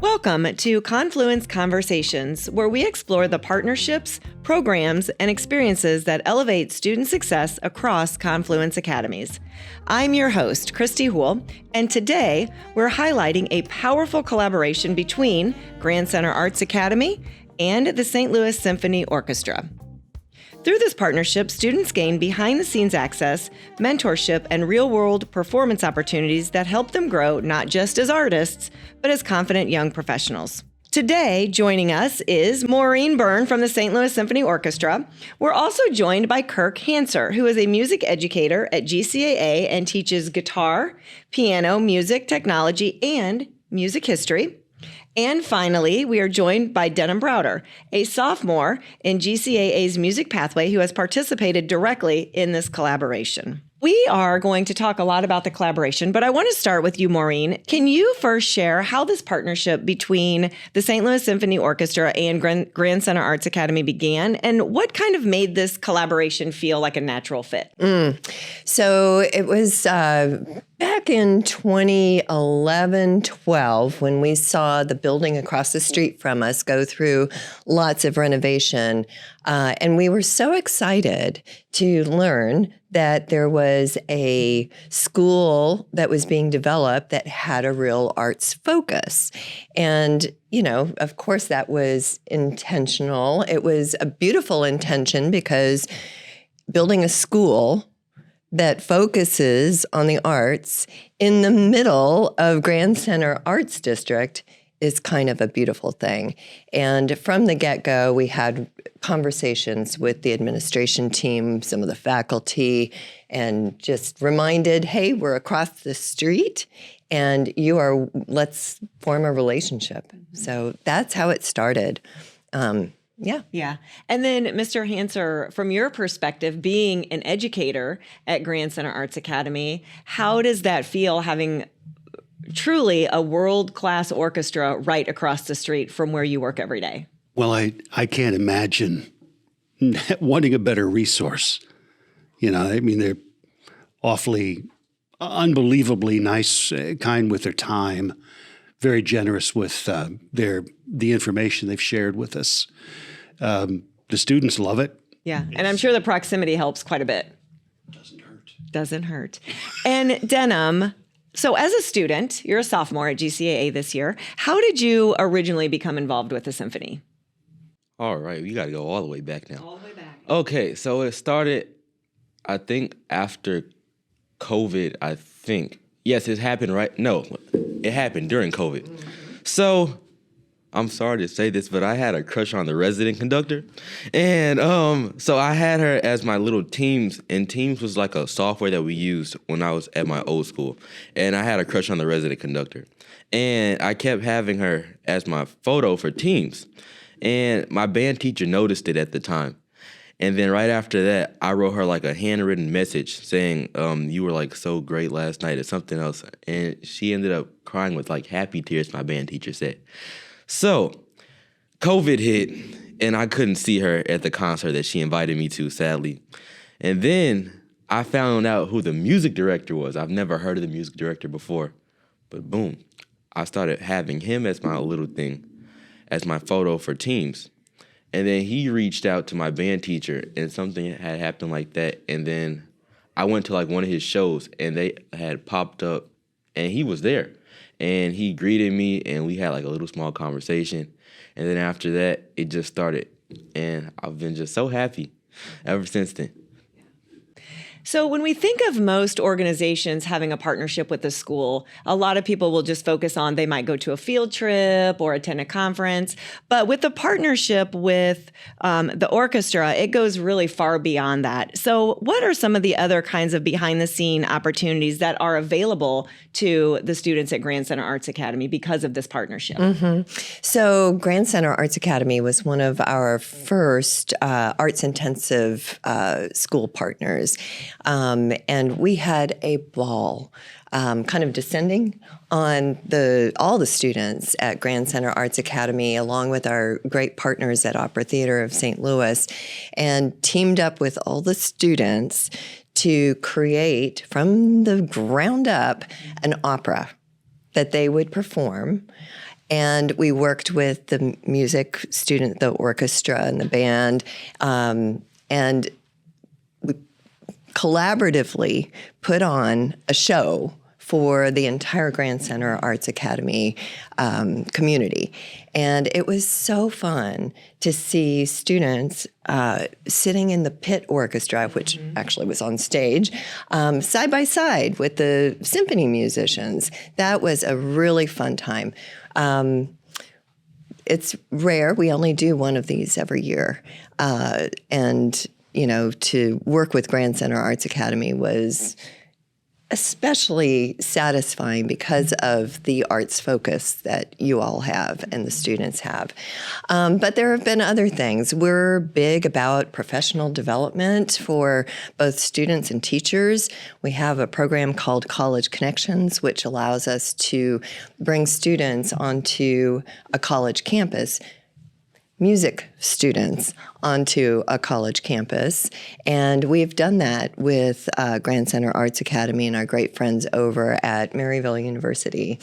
Welcome to Confluence Conversations, where we explore the partnerships, programs, and experiences that elevate student success across Confluence Academies. I'm your host, Christy Houle, and today we're highlighting a powerful collaboration between Grand Center Arts Academy and the St. Louis Symphony Orchestra. Through this partnership, students gain behind-the-scenes access, mentorship, and real-world performance opportunities that help them grow not just as artists, but as confident young professionals. Today, joining us is Maureen Byrne from the St. Louis Symphony Orchestra. We're also joined by Kirk Hanser, who is a music educator at GCAA and teaches guitar, piano, music, technology, and music history. And finally, we are joined by Denim Browder, a sophomore in GCAA's music pathway who has participated directly in this collaboration. We are going to talk a lot about the collaboration, but I want to start with you, Maureen. Can you first share how this partnership between the St. Louis Symphony Orchestra and Grand Center Arts Academy began, and what kind of made this collaboration feel like a natural fit? So it was back in 2011-12 when we saw the building across the street from us go through lots of renovation. And we were so excited to learn that there was a school that was being developed that had a real arts focus. And, you know, of course, that was intentional. It was a beautiful intention because building a school that focuses on the arts in the middle of Grand Center Arts District is kind of a beautiful thing. And from the get-go, we had conversations with the administration team, some of the faculty, and just reminded, hey, we're across the street and let's form a relationship. So that's how it started. Yeah. And then, Mr. Hanser, from your perspective, being an educator at Grand Center Arts Academy, how does that feel having truly a world-class orchestra right across the street from where you work every day? Well, I can't imagine wanting a better resource. You know, I mean, they're awfully, unbelievably nice, kind with their time, very generous with the information they've shared with us. The students love it. Yeah, and I'm sure the proximity helps quite a bit. Doesn't hurt. And Denim, so as a student, you're a sophomore at GCAA this year. How did you originally become involved with the symphony? All right, we got to go all the way back now. All the way back. Okay, so it started, I think, after COVID, I think. Yes, it happened, right? No, it happened during COVID. So I'm sorry to say this, but I had a crush on the resident conductor. And so I had her as my little Teams, and Teams was like a software that we used when I was at my old school. And I had a crush on the resident conductor. And I kept having her as my photo for Teams. And my band teacher noticed it at the time. And then right after that, I wrote her like a handwritten message saying, you were like so great last night or something else. And she ended up crying with like happy tears, my band teacher said. So COVID hit and I couldn't see her at the concert that she invited me to, sadly. And then I found out who the music director was. I've never heard of the music director before, but boom, I started having him as my little thing, as my photo for Teams. And then he reached out to my band teacher and something had happened like that. And then I went to like one of his shows and they had popped up and he was there. And he greeted me and we had like a little small conversation. And then after that, it just started. And I've been just so happy ever since then. So when we think of most organizations having a partnership with the school, a lot of people will just focus on they might go to a field trip or attend a conference. But with the partnership with the orchestra, it goes really far beyond that. So what are some of the other kinds of behind-the-scene opportunities that are available to the students at Grand Center Arts Academy because of this partnership? So Grand Center Arts Academy was one of our first arts-intensive school partners. And we had a ball kind of descending on all the students at Grand Center Arts Academy, along with our great partners at Opera Theater of St. Louis, and teamed up with all the students to create from the ground up an opera that they would perform. And we worked with the music student, the orchestra and the band, and we collaboratively put on a show for the entire Grand Center Arts Academy community. And it was so fun to see students sitting in the pit orchestra, which actually was on stage, side by side with the symphony musicians. That was a really fun time. It's rare. We only do one of these every year. And, to work with Grand Center Arts Academy was especially satisfying because of the arts focus that you all have and the students have. But there have been other things. We're big about professional development for both students and teachers. We have a program called College Connections, which allows us to bring students onto a college campus, music students onto a college campus. And we've done that with Grand Center Arts Academy and our great friends over at Maryville University.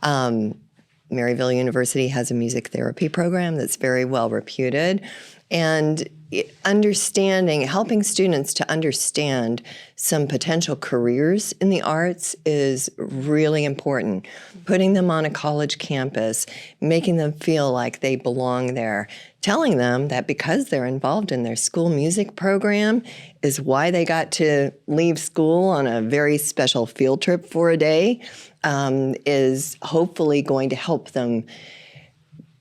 Maryville University has a music therapy program that's very well reputed. And helping students to understand some potential careers in the arts is really important. Putting them on a college campus, making them feel like they belong there, telling them that because they're involved in their school music program is why they got to leave school on a very special field trip for a day, is hopefully going to help them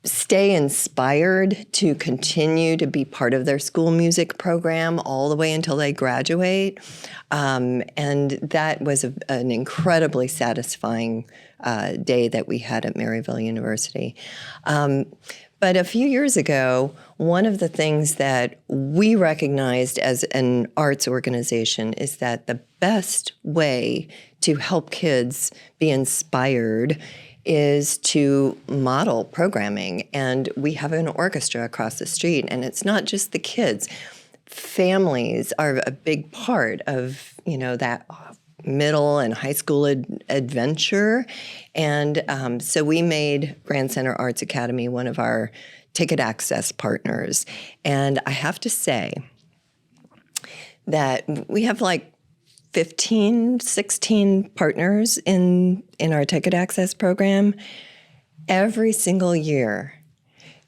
stay inspired to continue to be part of their school music program all the way until they graduate. And that was an incredibly satisfying day that we had at Maryville University. But a few years ago, one of the things that we recognized as an arts organization is that the best way to help kids be inspired is to model programming. And we have an orchestra across the street, and it's not just the kids. Families are a big part of, that middle and high school adventure. And so we made Grand Center Arts Academy one of our ticket access partners. And I have to say that we have 15, 16 partners in our ticket access program. Every single year,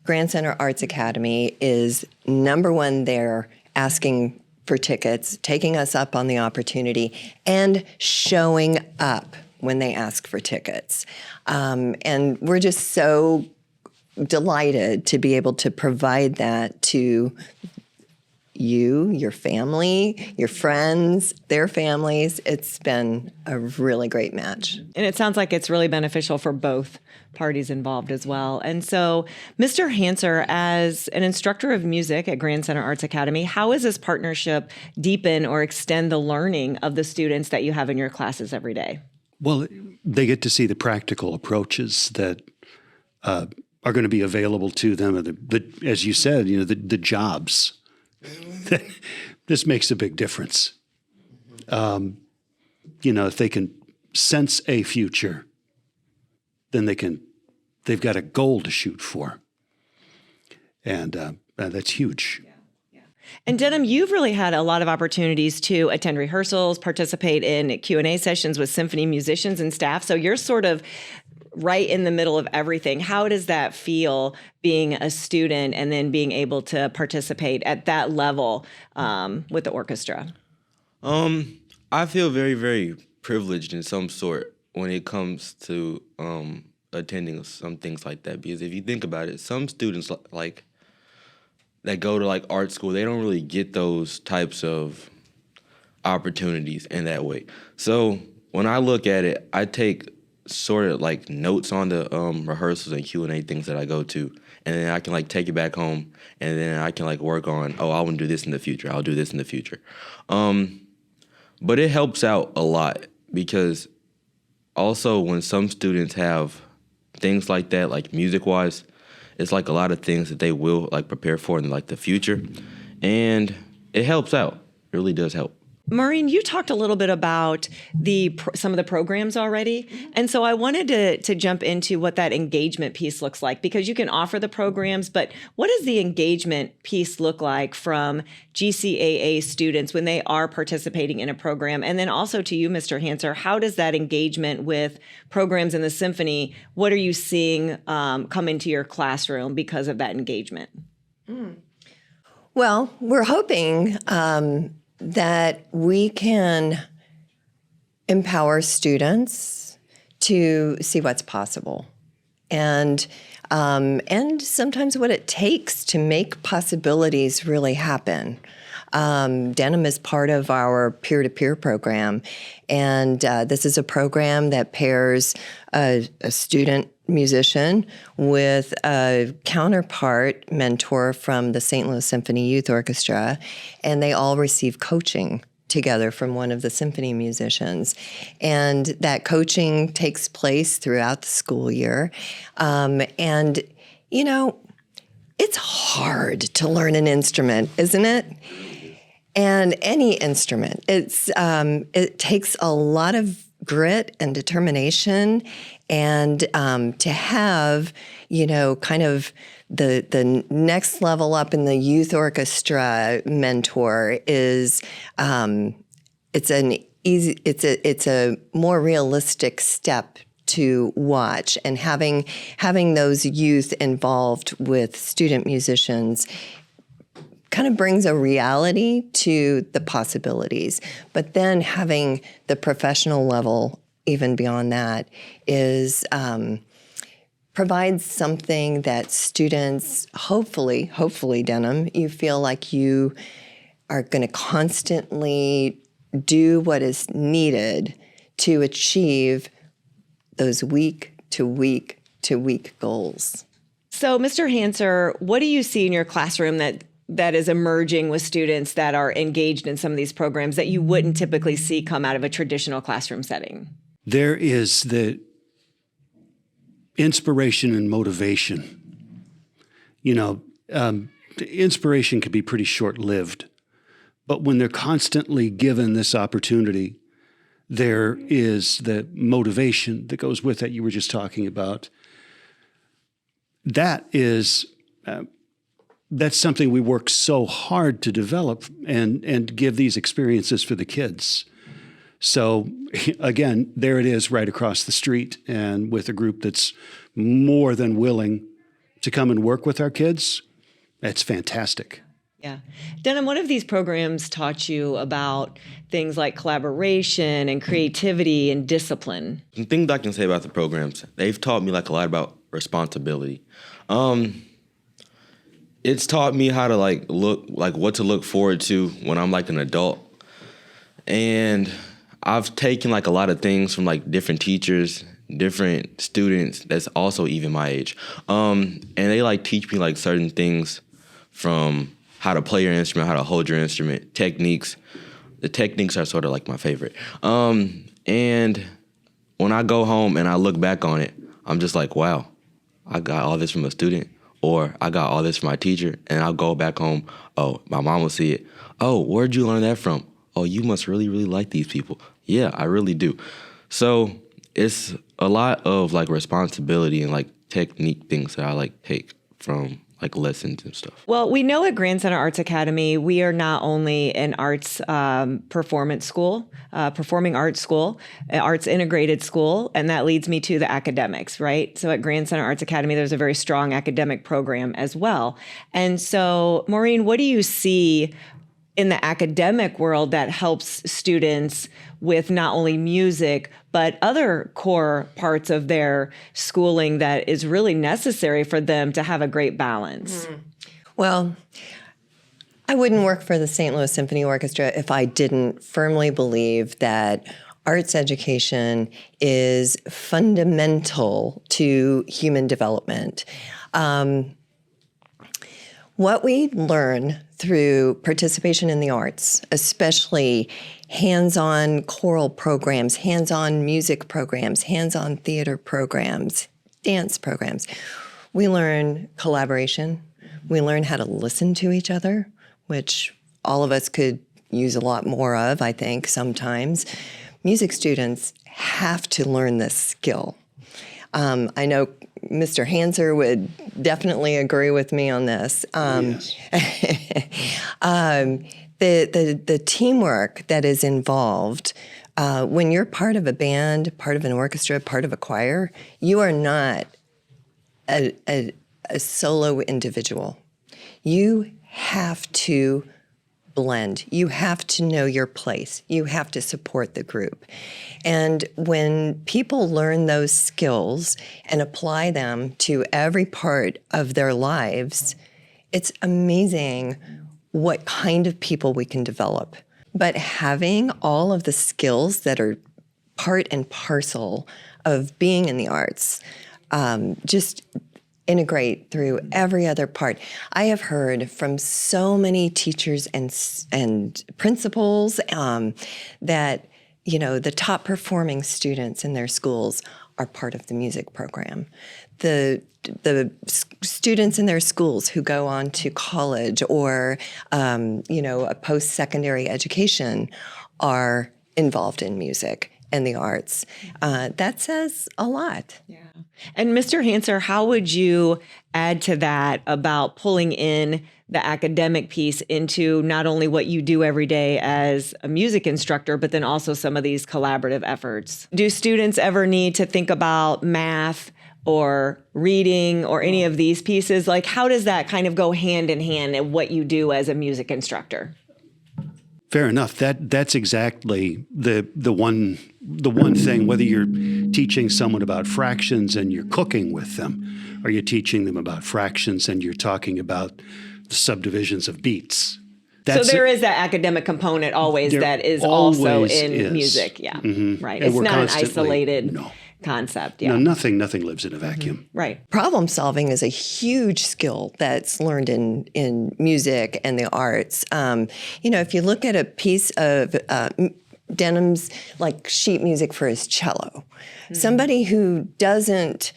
Grand Center Arts Academy is number one there asking for tickets, taking us up on the opportunity, and showing up when they ask for tickets. And we're just so delighted to be able to provide that to you, your family, your friends, their families. It's been a really great match. And it sounds like it's really beneficial for both parties involved as well. And so, Mr. Hanser, as an instructor of music at Grand Center Arts Academy, how does this partnership deepen or extend the learning of the students that you have in your classes every day? Well, they get to see the practical approaches that are going to be available to them. As you said, the jobs. This makes a big difference. If they can sense a future, then they've got a goal to shoot for. And that's huge. Yeah. And Denim, you've really had a lot of opportunities to attend rehearsals, participate in Q&A sessions with symphony musicians and staff. So you're sort of right in the middle of everything. How does that feel being a student and then being able to participate at that level with the orchestra? I feel very, very privileged in some sort when it comes to attending some things like that. Because if you think about it, some students that go to art school, they don't really get those types of opportunities in that way. So when I look at it, I take sort of notes on the rehearsals and Q&A things that I go to, and then I can take it back home, and then I can work on, I want to do this in the future. I'll do this in the future. But it helps out a lot because also when some students have things like that, music-wise, it's a lot of things that they will prepare for in the future, and it helps out. It really does help. Maureen, you talked a little bit about some of the programs already. And so I wanted to jump into what that engagement piece looks like, because you can offer the programs, but what does the engagement piece look like from GCAA students when they are participating in a program? And then also to you, Mr. Hanser, how does that engagement with programs in the Symphony, what are you seeing come into your classroom because of that engagement? Well, we're hoping that we can empower students to see what's possible, and sometimes what it takes to make possibilities really happen. Denim is part of our peer-to-peer program, and this is a program that pairs a student musician with a counterpart mentor from the St. Louis Symphony Youth Orchestra, and they all receive coaching together from one of the symphony musicians. And that coaching takes place throughout the school year. And, you know, it's hard to learn an instrument, isn't it? And any instrument, it takes a lot of grit and determination, and to have, you know, kind of the next level up in the youth orchestra mentor is it's a more realistic step to watch, and having those youth involved with student musicians kind of brings a reality to the possibilities. But then having the professional level, even beyond that, is provides something that students, hopefully, Denim, you feel like you are going to constantly do what is needed to achieve those week to week to week goals. So, Mr. Hanser, what do you see in your classroom that is emerging with students that are engaged in some of these programs that you wouldn't typically see come out of a traditional classroom setting? There is the inspiration and motivation. You know, the inspiration can be pretty short-lived, but when they're constantly given this opportunity, there is the motivation that goes with it you were just talking about. That is... that's something we work so hard to develop and give these experiences for the kids. So again, there it is right across the street, and with a group that's more than willing to come and work with our kids. That's fantastic. Yeah. Denim, one of these programs taught you about things like collaboration and creativity and discipline. The thing that I can say about the programs, they've taught me like a lot about responsibility. It's taught me how to what to look forward to when I'm like an adult. And I've taken like a lot of things from like different teachers, different students that's also even my age. And they like teach me like certain things from how to play your instrument, how to hold your instrument, techniques. The techniques are sort of like my favorite. And when I go home and I look back on it, I'm just like, wow, I got all this from a student. Or I got all this from my teacher, and I'll go back home. Oh, my mom will see it. Oh, where'd you learn that from? Oh, you must really, really like these people. Yeah, I really do. So it's a lot of like responsibility and like technique things that I like take from like lessons and stuff. Well, we know at Grand Center Arts Academy, we are not only an arts performance school, performing arts school, arts integrated school, and that leads me to the academics, right? So at Grand Center Arts Academy, there's a very strong academic program as well. And so, Maureen, what do you see in the academic world that helps students with not only music, but other core parts of their schooling that is really necessary for them to have a great balance? Well, I wouldn't work for the St. Louis Symphony Orchestra if I didn't firmly believe that arts education is fundamental to human development. What we learn through participation in the arts, especially hands-on choral programs, hands-on music programs, hands-on theater programs, dance programs, we learn collaboration. We learn how to listen to each other, which all of us could use a lot more of, I think, sometimes. Music students have to learn this skill. I know Mr. Hanser would definitely agree with me on this. Yes. The teamwork that is involved when you're part of a band, part of an orchestra, part of a choir, you are not a solo individual. You have to blend. You have to know your place. You have to support the group. And when people learn those skills and apply them to every part of their lives, it's amazing what kind of people we can develop. But having all of the skills that are part and parcel of being in the arts, just integrate through every other part. I have heard from so many teachers and principals that, you know, the top performing students in their schools are part of the music program. The students in their schools who go on to college or, you know, a post-secondary education are involved in music and the arts. That says a lot. Yeah. And Mr. Hanser, how would you add to that about pulling in the academic piece into not only what you do every day as a music instructor, but then also some of these collaborative efforts? Do students ever need to think about math or reading or any of these pieces? Like, how does that kind of go hand in hand in what you do as a music instructor? Fair enough. That's exactly the one thing, whether you're teaching someone about fractions and you're cooking with them, or you're teaching them about fractions and you're talking about the subdivisions of beats. So there is that academic component always that is also in music. Yeah, right. And it's not an isolated concept. Yeah. No, nothing lives in a vacuum. Right. Problem solving is a huge skill that's learned in music and the arts. You know, if you look at a piece of Denim's like sheet music for his cello, somebody who doesn't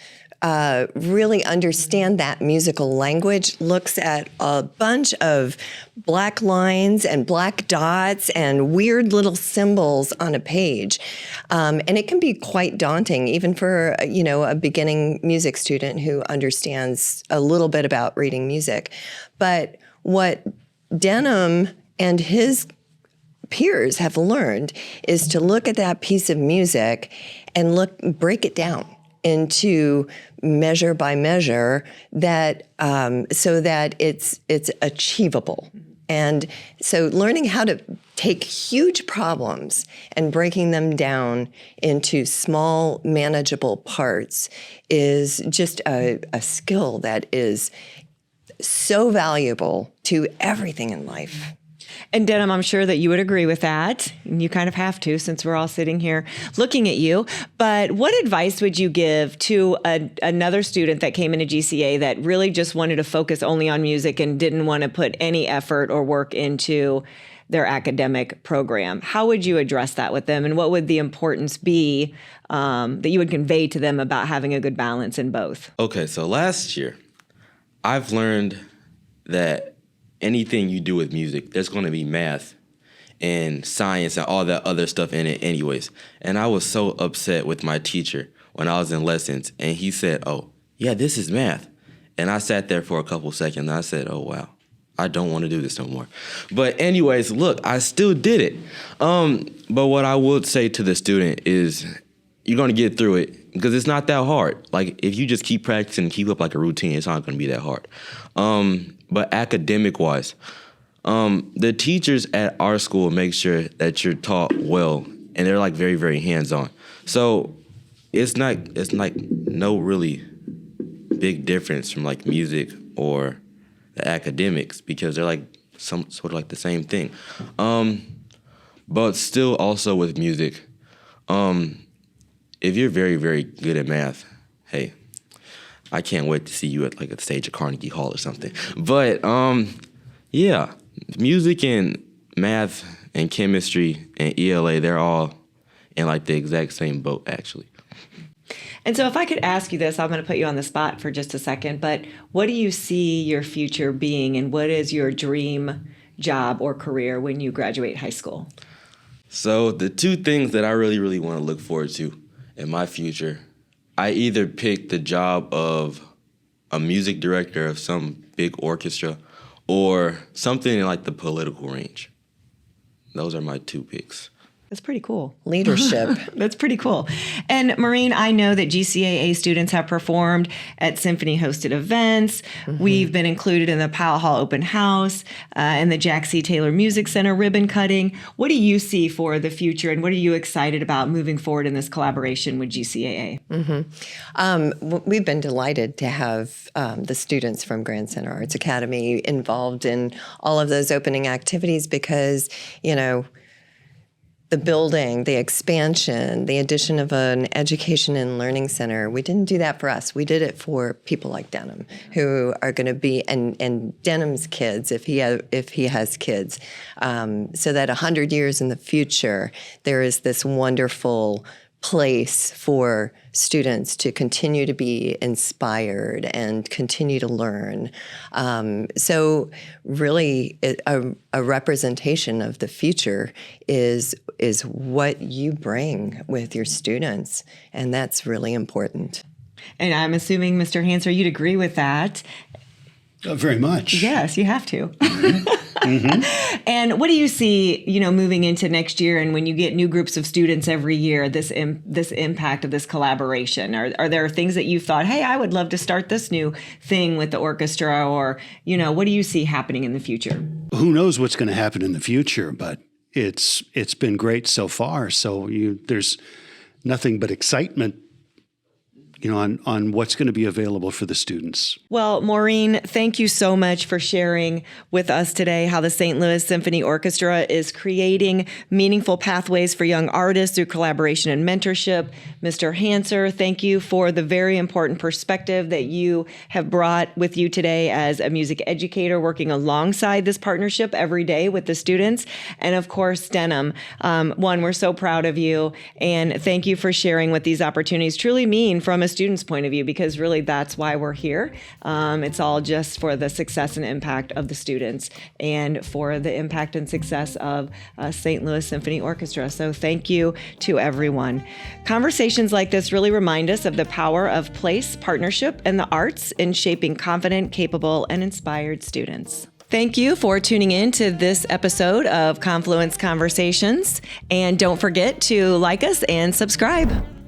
really understand that musical language looks at a bunch of black lines and black dots and weird little symbols on a page. And it can be quite daunting, even for, you know, a beginning music student who understands a little bit about reading music. But what Denim and his peers have learned is to look at that piece of music and break it down into measure by measure that so that it's achievable. And so learning how to take huge problems and breaking them down into small, manageable parts is just a skill that is so valuable to everything in life. And Denim, I'm sure that you would agree with that. And you kind of have to, since we're all sitting here looking at you. But what advice would you give to another student that came into GCAA that really just wanted to focus only on music and didn't want to put any effort or work into their academic program? How would you address that with them? And what would the importance be that you would convey to them about having a good balance in both? Okay, so last year, I've learned that anything you do with music, there's going to be math and science and all that other stuff in it anyways. And I was so upset with my teacher when I was in lessons, and he said, "Oh, yeah, this is math." And I sat there for a couple seconds, and I said, "Oh, wow, I don't want to do this no more." But anyways, look, I still did it. But what I would say to the student is you're going to get through it because it's not that hard. Like, if you just keep practicing and keep up like a routine, it's not going to be that hard. But academic-wise, the teachers at our school make sure that you're taught well, and they're like very, very hands-on. So it's like no really big difference from like music or the academics because they're like some sort of like the same thing. But still, also with music, if you're very, very good at math, hey, I can't wait to see you at like a stage at Carnegie Hall or something. But yeah, music and math and chemistry and ELA, they're all in like the exact same boat actually. And so if I could ask you this, I'm going to put you on the spot for just a second, but what do you see your future being and what is your dream job or career when you graduate high school? So the two things that I really, really want to look forward to in my future, I either pick the job of a music director of some big orchestra or something in like the political range. Those are my two picks. That's pretty cool. Leadership. That's pretty cool. And Maureen, I know that GCAA students have performed at Symphony hosted events. We've been included in the Powell Hall Open House and the Jack C. Taylor Music Center ribbon cutting. What do you see for the future, and what are you excited about moving forward in this collaboration with GCAA? We've been delighted to have the students from Grand Center Arts Academy involved in all of those opening activities because, you know, the building, the expansion, the addition of an education and learning center, we didn't do that for us. We did it for people like Denim, who are going to be, and Denim's kids, if he has kids, so that 100 years in the future, there is this wonderful place for students to continue to be inspired and continue to learn. So really a representation of the future is what you bring with your students, and that's really important. And I'm assuming, Mr. Hanser, you'd agree with that. Very much. Yes, you have to. And what do you see, moving into next year, and when you get new groups of students every year, this impact of this collaboration? Are there things that you thought, hey, I would love to start this new thing with the orchestra, or, what do you see happening in the future? Who knows what's going to happen in the future, but it's been great so far. So there's nothing but excitement on what's going to be available for the students. Well, Maureen, thank you so much for sharing with us today how the St. Louis Symphony Orchestra is creating meaningful pathways for young artists through collaboration and mentorship. Mr. Hanser, thank you for the very important perspective that you have brought with you today as a music educator working alongside this partnership every day with the students. And of course, Denim, we're so proud of you, and thank you for sharing what these opportunities truly mean from a student's point of view, because really that's why we're here. It's all just for the success and impact of the students and for the impact and success of St. Louis Symphony Orchestra. So thank you to everyone. Conversations like this really remind us of the power of place, partnership, and the arts in shaping confident, capable, and inspired students. Thank you for tuning in to this episode of Confluence Conversations. And don't forget to like us and subscribe.